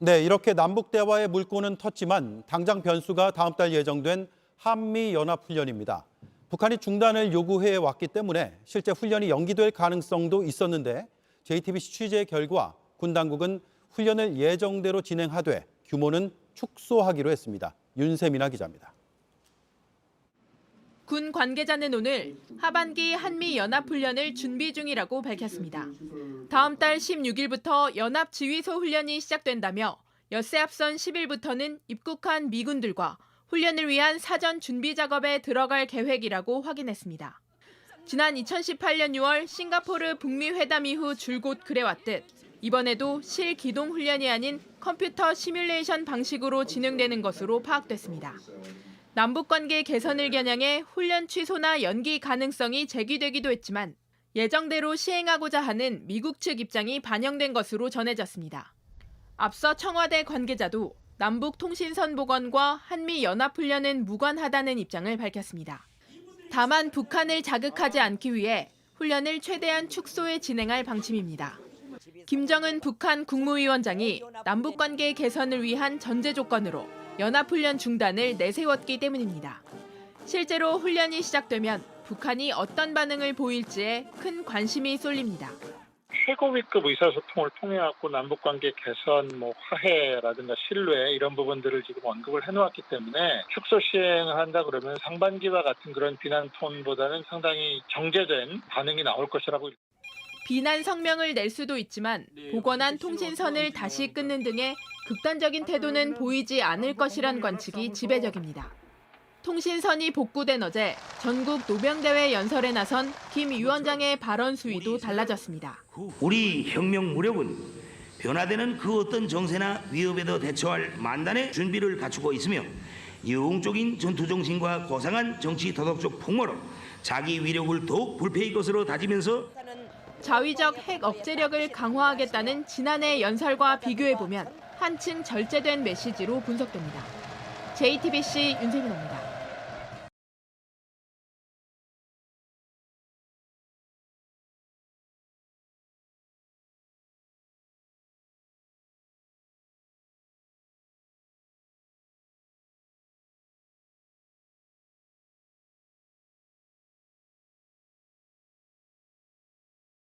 네, 이렇게 남북 대화의 물꼬는 텄지만 당장 변수가 다음 달 예정된 한미연합훈련입니다. 북한이 중단을 요구해 왔기 때문에 실제 훈련이 연기될 가능성도 있었는데 JTBC 취재 결과 군 당국은 훈련을 예정대로 진행하되 규모는 축소하기로 했습니다. 윤세민아 기자입니다. 군 관계자는 오늘 하반기 한미연합훈련을 준비 중이라고 밝혔습니다. 다음 달 16일부터 연합지휘소 훈련이 시작된다며 엿새 앞선 10일부터는 입국한 미군들과 훈련을 위한 사전 준비 작업에 들어갈 계획이라고 확인했습니다. 지난 2018년 6월 싱가포르 북미 회담 이후 줄곧 그래왔듯 이번에도 실기동 훈련이 아닌 컴퓨터 시뮬레이션 방식으로 진행되는 것으로 파악됐습니다. 남북관계 개선을 겨냥해 훈련 취소나 연기 가능성이 제기되기도 했지만 예정대로 시행하고자 하는 미국 측 입장이 반영된 것으로 전해졌습니다. 앞서 청와대 관계자도 남북 통신선 복원과 한미연합훈련은 무관하다는 입장을 밝혔습니다. 다만 북한을 자극하지 않기 위해 훈련을 최대한 축소해 진행할 방침입니다. 김정은 북한 국무위원장이 남북관계 개선을 위한 전제 조건으로 연합훈련 중단을 내세웠기 때문입니다. 실제로 훈련이 시작되면 북한이 어떤 반응을 보일지에 큰 관심이 쏠립니다. 최고위급 의사소통을 통해 갖고 남북관계 개선, 화해라든가 신뢰 이런 부분들을 지금 언급을 해놓았기 때문에 축소 시행을 한다 그러면 상반기와 같은 그런 비난 톤보다는 상당히 정제된 반응이 나올 것이라고. 비난 성명을 낼 수도 있지만 복원한 통신선을 다시 끊는 등의 극단적인 태도는 보이지 않을 것이란 관측이 지배적입니다. 통신선이 복구된 어제 전국 노병대회 연설에 나선 김 위원장의 발언 수위도 달라졌습니다. 우리 혁명 무력은 변화되는 그 어떤 정세나 위협에도 대처할 만단의 준비를 갖추고 있으며 영웅적인 전투 정신과 고상한 정치 도덕적 풍모로 자기 위력을 더욱 불패의 것으로 다지면서 자위적 핵 억제력을 강화하겠다는 지난해 연설과 비교해보면 한층 절제된 메시지로 분석됩니다. JTBC 윤세민입니다.